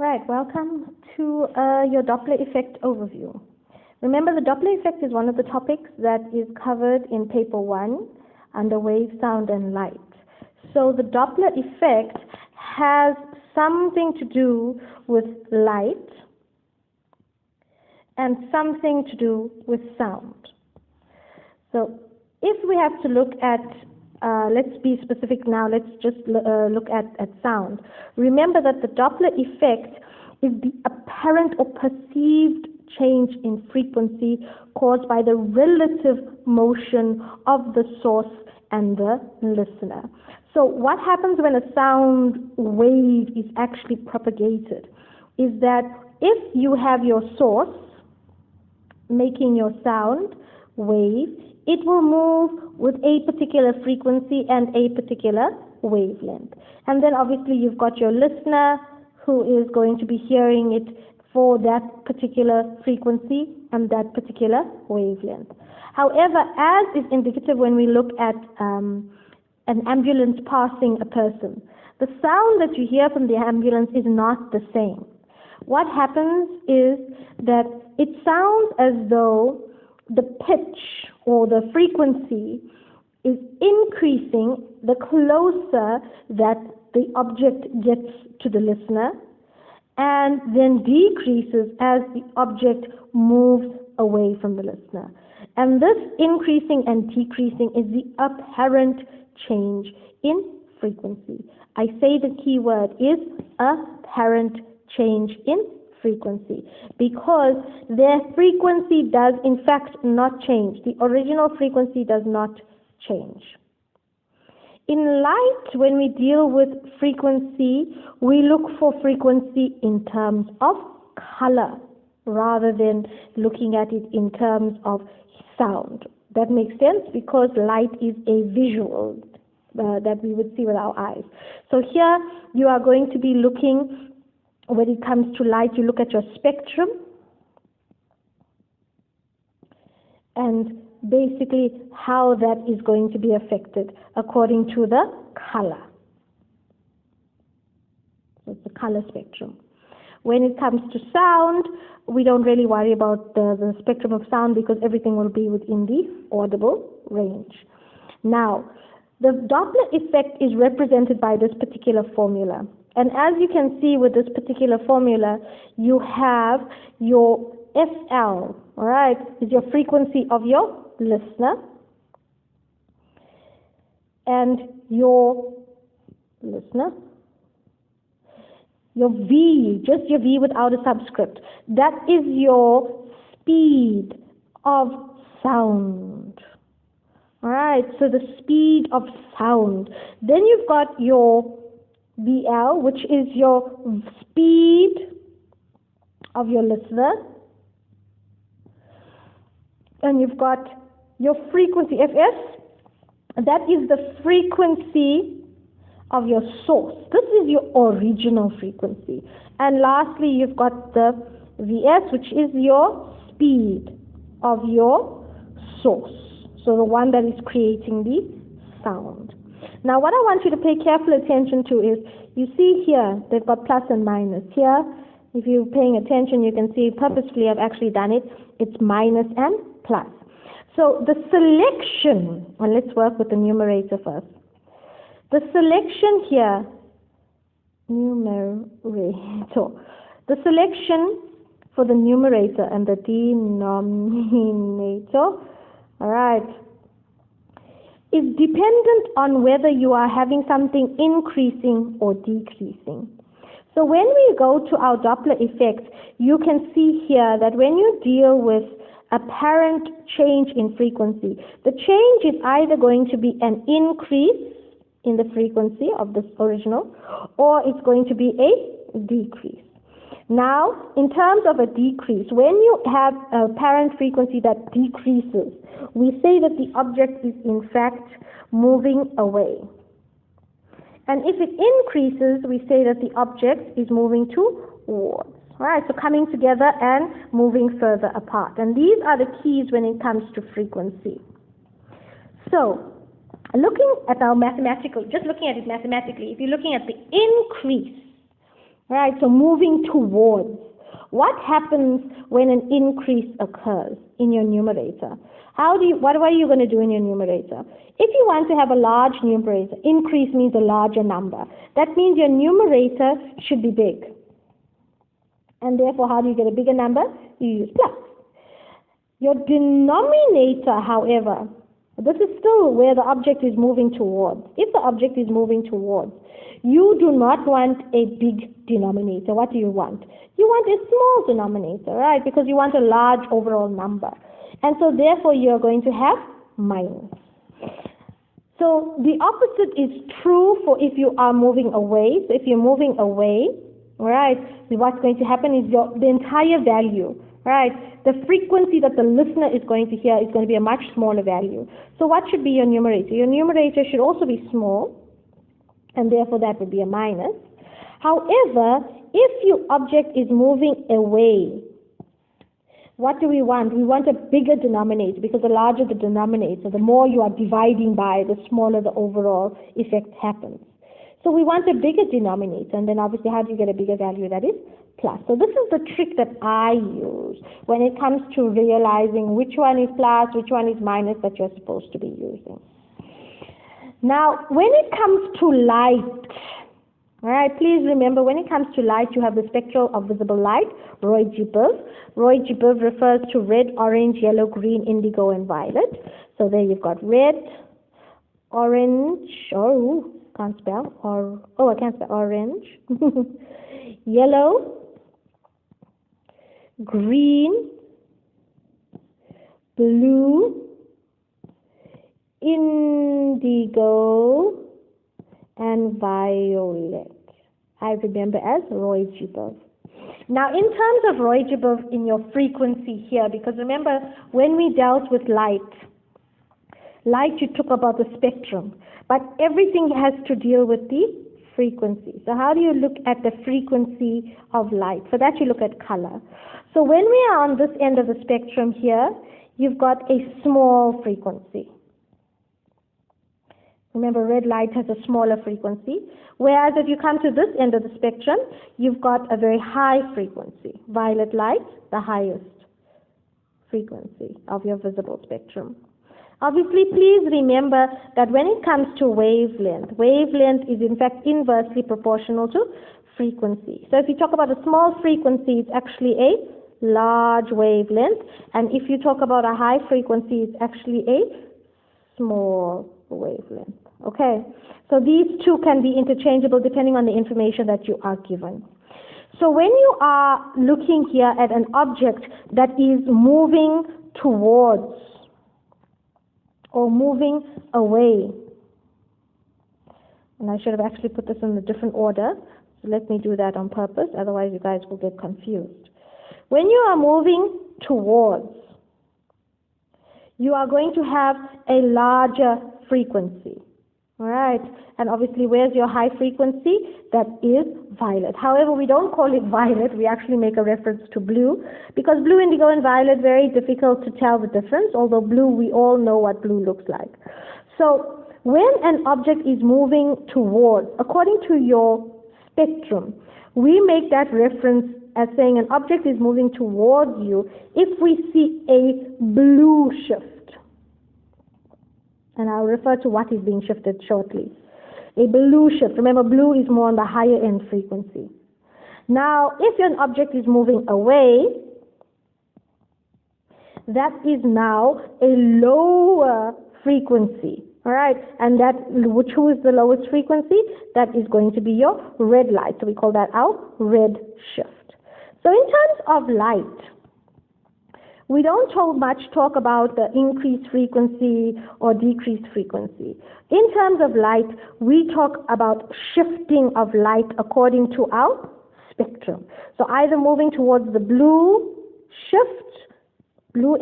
Right, welcome to your Doppler effect overview. Remember, the Doppler effect is one of the topics that is covered in paper 1 under wave, sound, and light. So the Doppler effect has something to do with light and something to do with sound. So if we have to look at let's be specific now. Let's just look at sound. Remember that the Doppler effect is the apparent or perceived change in frequency caused by the relative motion of the source and the listener. So what happens when a sound wave is actually propagated is that if you have your source making your sound wave, it will move with a particular frequency and a particular wavelength. And then obviously you've got your listener who is going to be hearing it for that particular frequency and that particular wavelength. However, as is indicative when we look at an ambulance passing a person, the sound that you hear from the ambulance is not the same. What happens is that it sounds as though the pitch or the frequency is increasing the closer that the object gets to the listener, and then decreases as the object moves away from the listener. And this increasing and decreasing is the apparent change in frequency. I say the key word is apparent change in frequency, because their frequency does in fact not change. The original frequency does not change. In light, when we deal with frequency, we look for frequency in terms of color rather than looking at it in terms of sound. That makes sense, because light is a visual that we would see with our eyes. So here you are going to be looking, when it comes to light, you look at your spectrum and basically how that is going to be affected according to the color. So it's the color spectrum. When it comes to sound, we don't really worry about the spectrum of sound, because everything will be within the audible range. Now, the Doppler effect is represented by this particular formula. And as you can see with this particular formula, you have your FL, all right, is your frequency of your listener, and your listener, your V, just your V without a subscript, that is your speed of sound. All right, so the speed of sound. Then you've got your VL, which is your speed of your listener, and you've got your frequency, FS, that is the frequency of your source. This is your original frequency. And lastly, you've got the VS, which is your speed of your source, so the one that is creating the sound. Now, what I want you to pay careful attention to is, you see here, they've got plus and minus. Here, if you're paying attention, you can see purposefully I've actually done it. It's minus and plus. So the selection, and let's work with the numerator first. The selection here, numerator. The selection for the numerator and the denominator, all right, is dependent on whether you are having something increasing or decreasing. So when we go to our Doppler effect, you can see here that when you deal with apparent change in frequency, the change is either going to be an increase in the frequency of the original, or it's going to be a decrease. Now, in terms of a decrease, when you have a apparent frequency that decreases, we say that the object is in fact moving away. And if it increases, we say that the object is moving towards. All right, so coming together and moving further apart. And these are the keys when it comes to frequency. So, looking at our mathematical, just looking at it mathematically, if you're looking at the increase Right, so moving towards. What happens when an increase occurs in your numerator? What are you going to do in your numerator? If you want to have a large numerator, increase means a larger number. That means your numerator should be big. And therefore, how do you get a bigger number? You use plus. Your denominator, however, this is still where the object is moving towards. If the object is moving towards, you do not want a big denominator. What do you want? You want a small denominator, right? Because you want a large overall number. And so therefore you're going to have minus. So the opposite is true for if you are moving away. So if you're moving away, right, what's going to happen is the entire value, right, the frequency that the listener is going to hear is going to be a much smaller value. So what should be your numerator? Your numerator should also be small, and therefore that would be a minus. However, if your object is moving away, what do we want? We want a bigger denominator, because the larger the denominator, the more you are dividing by, the smaller the overall effect happens. So we want a bigger denominator, and then obviously how do you get a bigger value? That is plus. So this is the trick that I use when it comes to realizing which one is plus, which one is minus that you're supposed to be using. Now, when it comes to light, all right, please remember, when it comes to light, you have the spectrum of visible light, Roy G. Biv. Roy G. Biv refers to red, orange, yellow, green, indigo, and violet. So there you've got red, orange, can't spell, I can't spell, orange, yellow, green, blue, indigo, and violet. I remember as Roy G. Biv. Now, in terms of Roy G. Biv in your frequency here, because remember, when we dealt with light you took about the spectrum, but everything has to deal with the frequency. So how do you look at the frequency of light? For that, you look at color. So when we are on this end of the spectrum here, you've got a small frequency. Remember, red light has a smaller frequency, whereas if you come to this end of the spectrum, you've got a very high frequency. Violet light, the highest frequency of your visible spectrum. Obviously, please remember that when it comes to wavelength is in fact inversely proportional to frequency. So if you talk about a small frequency, it's actually a large wavelength, and if you talk about a high frequency, it's actually a small wavelength. Okay, so these two can be interchangeable depending on the information that you are given. So when you are looking here at an object that is moving towards or moving away, and I should have actually put this in a different order, so let me do that on purpose, otherwise you guys will get confused. When you are moving towards, you are going to have a larger frequency. All right, and obviously where's your high frequency? That is violet. However, we don't call it violet, we actually make a reference to blue, because blue, indigo, and violet, very difficult to tell the difference, although blue, we all know what blue looks like. So when an object is moving towards, according to your spectrum, we make that reference as saying an object is moving towards you if we see a blue shift. And I'll refer to what is being shifted shortly. A blue shift. Remember, blue is more on the higher end frequency. Now, if an object is moving away, that is now a lower frequency. All right, and who is the lowest frequency? That is going to be your red light. So we call that our red shift. So in terms of light, we don't talk about the increased frequency or decreased frequency. In terms of light, we talk about shifting of light according to our spectrum. So either moving towards the blue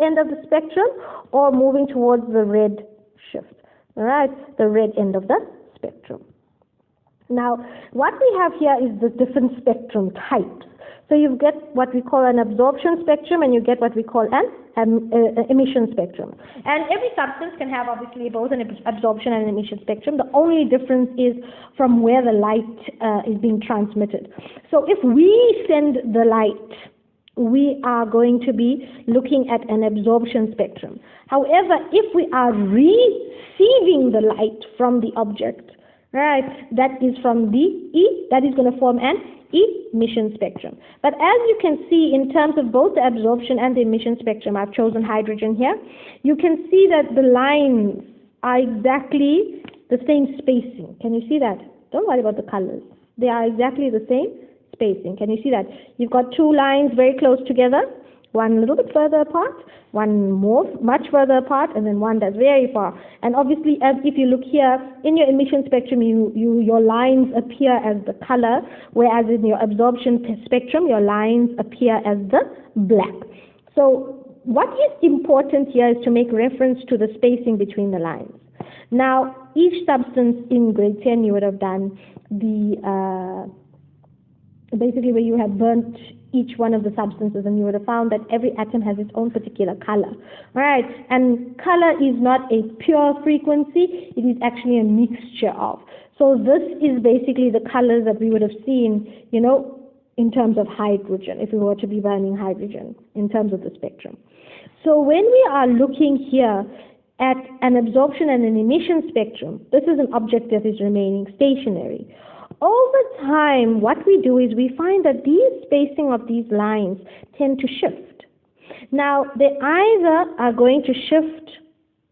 end of the spectrum, or moving towards the red shift. All right, the red end of the spectrum. Now, what we have here is the different spectrum types. So you get what we call an absorption spectrum, and you get what we call an emission spectrum. And every substance can have obviously both an absorption and an emission spectrum. The only difference is from where the light is being transmitted. So if we send the light, we are going to be looking at an absorption spectrum. However, if we are receiving the light from the object, right, that is from that is going to form an emission spectrum. But as you can see, in terms of both the absorption and the emission spectrum, I've chosen hydrogen here, you can see that the lines are exactly the same spacing. Can you see that? Don't worry about the colors. They are exactly the same spacing. Can you see that? You've got two lines very close together, one a little bit further apart, one much further apart, and then one that's very far. And obviously, if you look here, in your emission spectrum, your lines appear as the color, whereas in your absorption spectrum, your lines appear as the black. So what is important here is to make reference to the spacing between the lines. Now, each substance in grade 10, you would have done the basically where you have burnt each one of the substances, and you would have found that every atom has its own particular color. Right? And color is not a pure frequency, it is actually a mixture of. So this is basically the colors that we would have seen, in terms of hydrogen, if we were to be burning hydrogen, in terms of the spectrum. So when we are looking here at an absorption and an emission spectrum, this is an object that is remaining stationary. Over time, what we do is we find that these spacing of these lines tend to shift. Now, they either are going to shift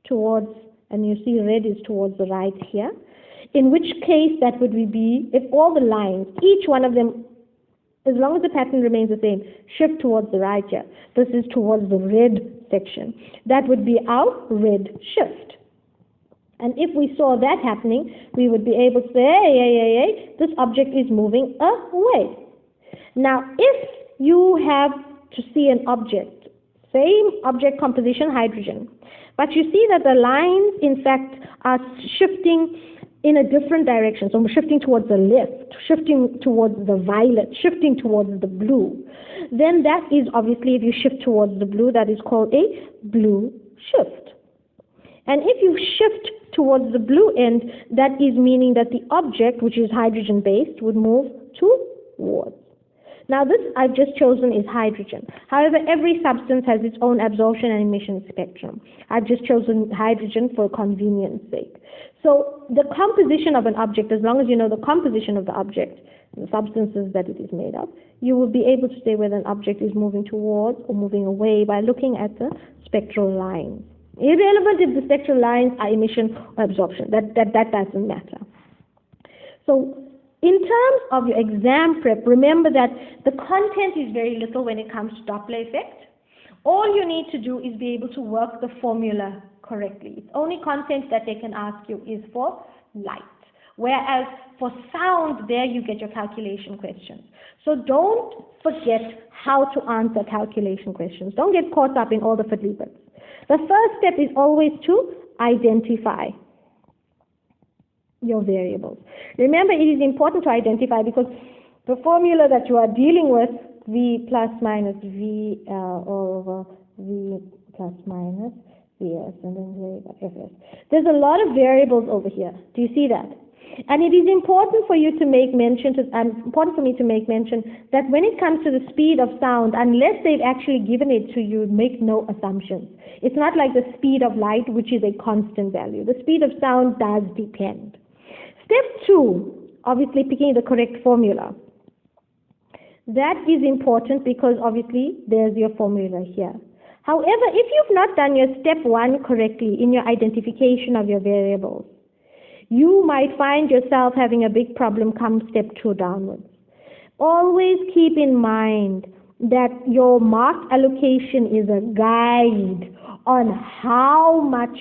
towards, and you see red is towards the right here, in which case that would be, if all the lines, each one of them, as long as the pattern remains the same, shift towards the right here. This is towards the red section. That would be our red shift. And if we saw that happening, we would be able to say, hey, this object is moving away. Now, if you have to see an object, same object composition, hydrogen, but you see that the lines, in fact, are shifting in a different direction. So shifting towards the left, shifting towards the violet, shifting towards the blue. Then that is obviously, if you shift towards the blue, that is called a blue shift. And if you shift towards the blue end, that is meaning that the object, which is hydrogen-based, would move towards. Now this I've just chosen is hydrogen. However, every substance has its own absorption and emission spectrum. I've just chosen hydrogen for convenience sake. So the composition of an object, as long as you know the composition of the object, the substances that it is made of, you will be able to say whether an object is moving towards or moving away by looking at the spectral lines. Irrelevant if the spectral lines are emission or absorption. That doesn't matter. So in terms of your exam prep, remember that the content is very little when it comes to Doppler effect. All you need to do is be able to work the formula correctly. It's only content that they can ask you is for light. Whereas for sound, there you get your calculation questions. So don't forget how to answer calculation questions. Don't get caught up in all the fiddly bits. The first step is always to identify your variables. Remember, it is important to identify because the formula that you are dealing with, V plus minus V over V plus minus Vs, and then here you got Fs. There's a lot of variables over here. Do you see that? And it is important for you to make mention, important for me to make mention that when it comes to the speed of sound, unless they've actually given it to you, make no assumptions. It's not like the speed of light, which is a constant value. The speed of sound does depend. Step 2, obviously picking the correct formula. That is important because obviously there's your formula here. However, if you've not done your step 1 correctly in your identification of your variables, you might find yourself having a big problem come step 2 downwards. Always keep in mind that your mark allocation is a guide on how much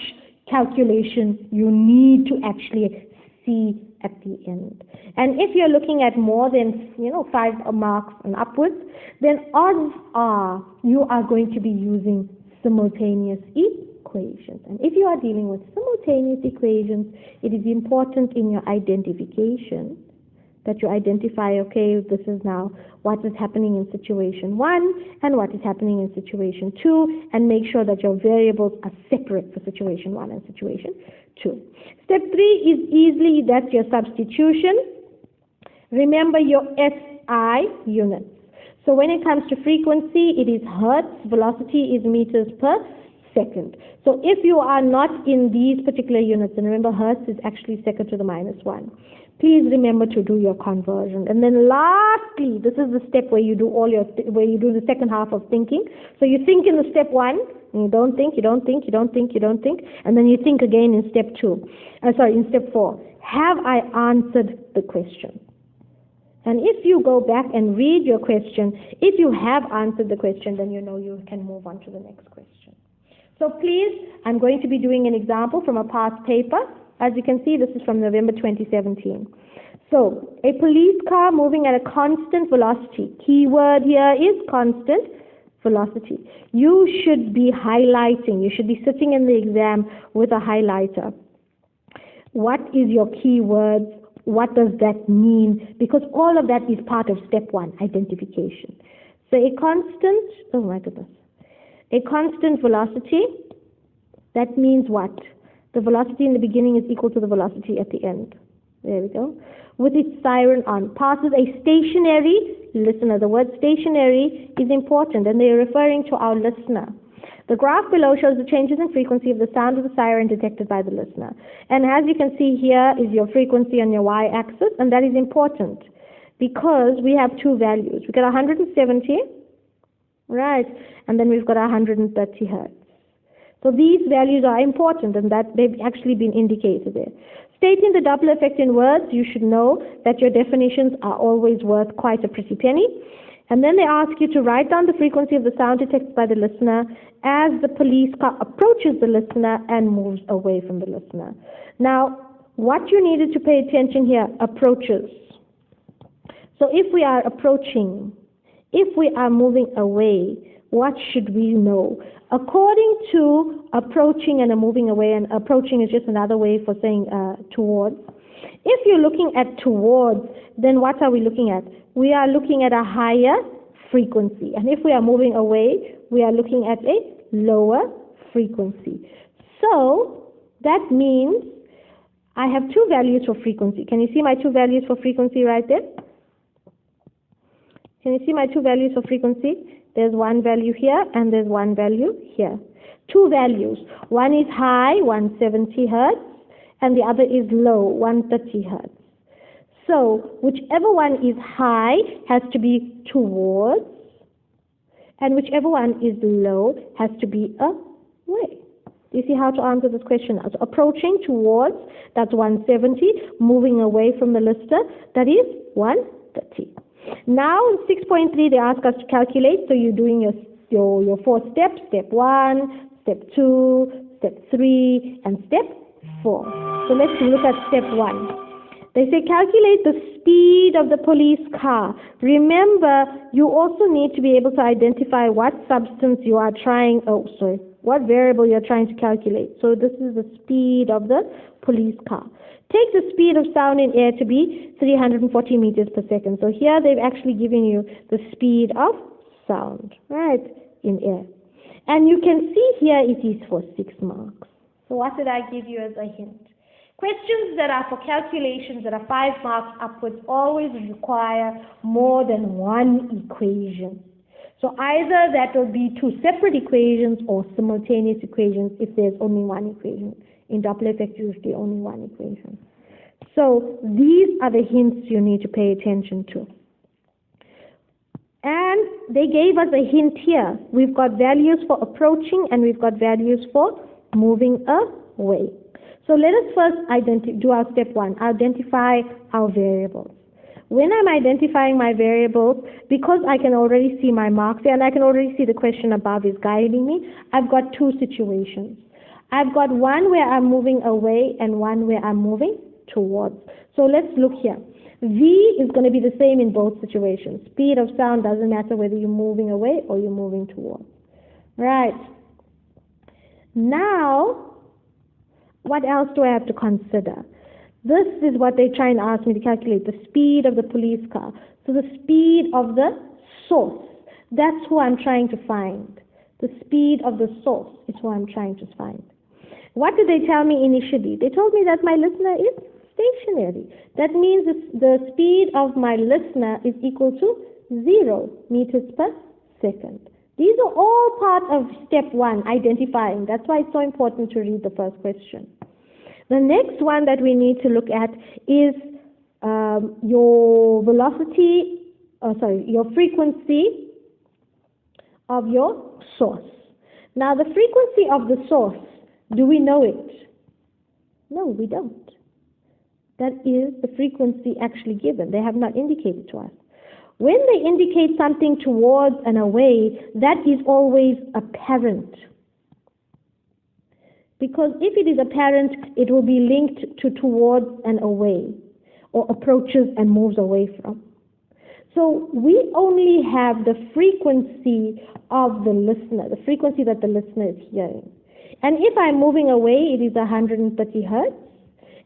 calculation you need to actually see at the end. And if you're looking at more than 5 marks and upwards, then odds are you are going to be using simultaneous equations. And if you are dealing with simultaneous equations, it is important in your identification that you identify, okay, this is now what is happening in situation 1 and what is happening in situation 2, and make sure that your variables are separate for situation 1 and situation 2. Step 3 is easily, that's your substitution. Remember your SI units. So when it comes to frequency, it is hertz, velocity is meters per second. So if you are not in these particular units, and remember hertz is actually second to the minus 1, please remember to do your conversion. And then lastly, this is the step where you do where you do the second half of thinking. So you think in the step 1, and you don't think, and then you think again in step 2. In step 4. Have I answered the question? And if you go back and read your question, if you have answered the question, then you know you can move on to the next question. So please, I'm going to be doing an example from a past paper. As you can see, this is from November 2017. So, a police car moving at a constant velocity. Keyword here is constant velocity. You should be highlighting. You should be sitting in the exam with a highlighter. What is your keywords? What does that mean? Because all of that is part of step 1, identification. So a constant, oh my goodness, a constant velocity, that means what? The velocity in the beginning is equal to the velocity at the end. There we go. With its siren on. Passes a stationary listener. The word stationary is important, and they're referring to our listener. The graph below shows the changes in frequency of the sound of the siren detected by the listener. And as you can see, here is your frequency on your y-axis, and that is important because we have two values. We've got 170, right, and then we've got 130 hertz. So these values are important, and that they've actually been indicated there. Stating the Doppler effect in words, you should know that your definitions are always worth quite a pretty penny. And then they ask you to write down the frequency of the sound detected by the listener as the police car approaches the listener and moves away from the listener. Now, what you needed to pay attention here, approaches. So if we are approaching, if we are moving away, what should we know? According to approaching and a moving away, and approaching is just another way for saying towards. If you're looking at towards, then what are we looking at? We are looking at a higher frequency. And if we are moving away, we are looking at a lower frequency. So that means I have two values for frequency. Can you see my two values for frequency right there? Can you see my two values for frequency? There's one value here and there's one value here. Two values. One is high, 170 hertz, and the other is low, 130 hertz. So whichever one is high has to be towards, and whichever one is low has to be away. Do you see how to answer this question? So approaching towards, that's 170. Moving away from the lister, that is 130. Now in 6.3 they ask us to calculate, so you're doing your 4 steps, step 1, step 2, step 3, and step 4. So let's look at step 1. They say calculate the speed of the police car. Remember, you also need to be able to identify what substance you are trying, what variable you're trying to calculate. So this is the speed of the police car. Take the speed of sound in air to be 340 meters per second. So here they've actually given you the speed of sound, right, in air. And you can see here it is for 6 marks. So what did I give you as a hint? Questions that are for calculations that are 5 marks upwards always require more than one equation. So either that will be 2 separate equations or simultaneous equations if there's only one equation. In Doppler effect, usually only one equation. So these are the hints you need to pay attention to. And they gave us a hint here. We've got values for approaching and we've got values for moving away. So let us first do our step 1, identify our variables. When I'm identifying my variables, because I can already see my marks here and I can already see the question above is guiding me, I've got 2 situations. I've got one where I'm moving away and one where I'm moving towards. So let's look here. V is going to be the same in both situations. Speed of sound doesn't matter whether you're moving away or you're moving towards. Right. Now, what else do I have to consider? This is what they're trying to ask me to calculate, the speed of the police car. So the speed of the source, that's who I'm trying to find. The speed of the source is who I'm trying to find. What did they tell me initially? They told me that my listener is stationary. That means the speed of my listener is equal to 0 meters per second. These are all part of step 1, identifying. That's why it's so important to read the first question. The next one that we need to look at is your your frequency of your source. Now the frequency of the source, do we know it? No, we don't. That is the frequency actually given. They have not indicated to us. When they indicate something towards and away, that is always apparent. Because if it is apparent, it will be linked to towards and away, or approaches and moves away from. So we only have the frequency of the listener, the frequency that the listener is hearing. And if I'm moving away, it is 130 hertz.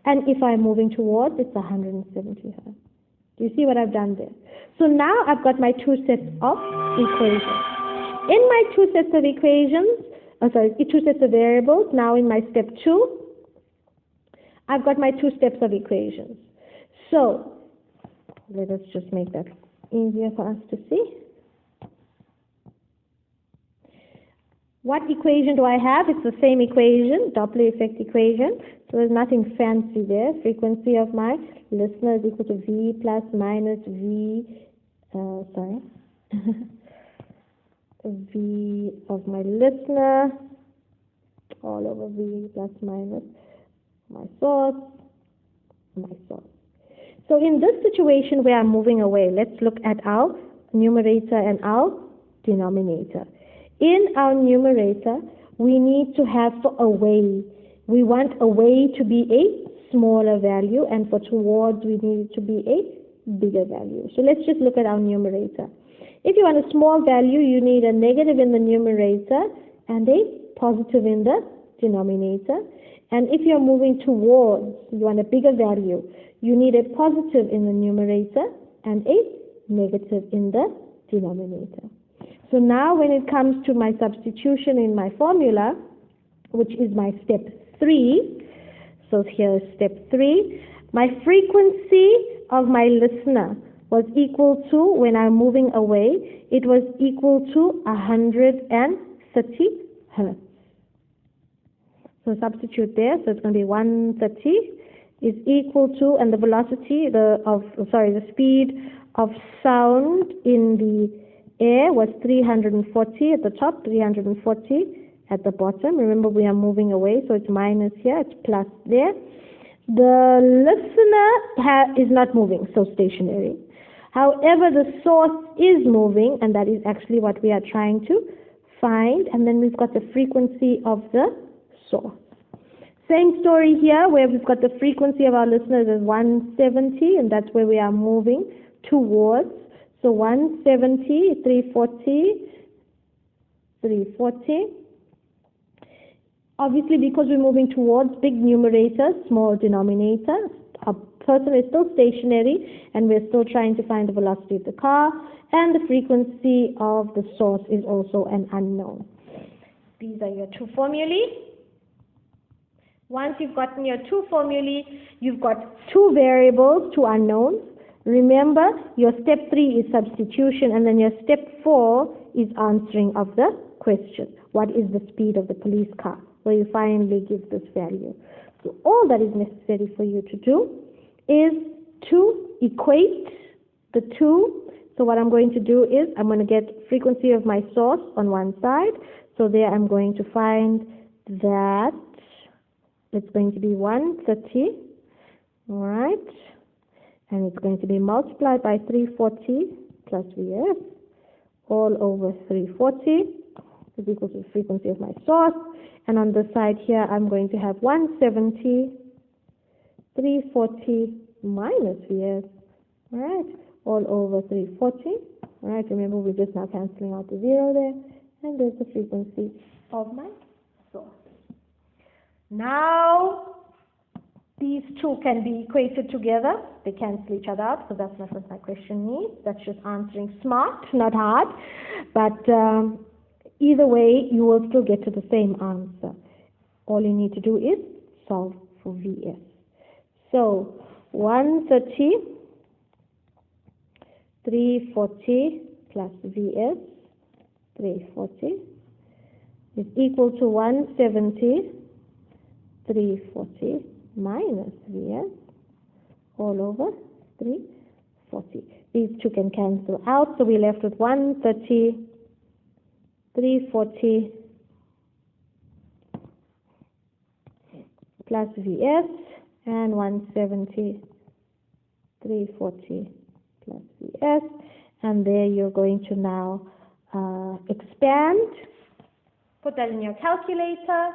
And if I'm moving towards, it's 170 hertz. Do you see what I've done there? So now I've got my 2 sets of equations. In my 2 sets of equations, 2 sets of variables, now in my step 2, I've got my 2 steps of equations. So let us just make that easier for us to see. What equation do I have? It's the same equation, Doppler effect equation. So there's nothing fancy there. Frequency of my listener is equal to V plus minus V, V of my listener, all over V plus minus my source. So in this situation where I'm moving away, let's look at our numerator and our denominator. In our numerator, we need to have for away. We want away to be a smaller value, and for towards, we need it to be a bigger value. So let's just look at our numerator. If you want a small value, you need a negative in the numerator and a positive in the denominator. And if you're moving towards, you want a bigger value, you need a positive in the numerator and a negative in the denominator. So now when it comes to my substitution in my formula, which is my step 3, so here's step 3, my frequency of my listener was equal to, when I'm moving away, it was equal to 130 hertz. So substitute there, so it's going to be 130 is equal to, and the velocity, the speed of sound in the air was 340 at the top, 340 at the bottom. Remember, we are moving away, so it's minus here, it's plus there. The listener is not moving, so stationary. However, the source is moving, and that is actually what we are trying to find. And then we've got the frequency of the source. Same story here, where we've got the frequency of our listeners as 170, and that's where we are moving towards. So 170, 340, 340. Obviously, because we're moving towards, big numerator, small denominator, our person is still stationary, and we're still trying to find the velocity of the car, and the frequency of the source is also an unknown. These are your 2 formulae. Once you've gotten your 2 formulae, you've got 2 variables, 2 unknowns. Remember, your step 3 is substitution, and then your step 4 is answering of the question. What is the speed of the police car? So you finally give this value. So all that is necessary for you to do is to equate the 2. So what I'm going to do is I'm going to get frequency of my source on one side. So there I'm going to find that it's going to be 130, all right? And it's going to be multiplied by 340 plus Vs all over 340 is equal to the frequency of my source. And on the side here, I'm going to have 170, 340 minus Vs, all right, all over 340. All right, remember we're just now cancelling out the 0 there. And there's the frequency of my source. Now, These two can be equated together. They cancel each other out, so that's not what my question needs. That's just answering smart, not hard. But either way, you will still get to the same answer. All you need to do is solve for Vs. So 130, 340 plus Vs, 340, is equal to 170, 340 minus Vs all over 340. These two can cancel out, so we're left with 130, 340 plus Vs, and 170, 340 plus Vs, and there you're going to now expand, put that in your calculator,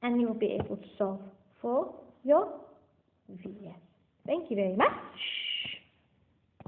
and you'll be able to solve for your Vs. Thank you very much.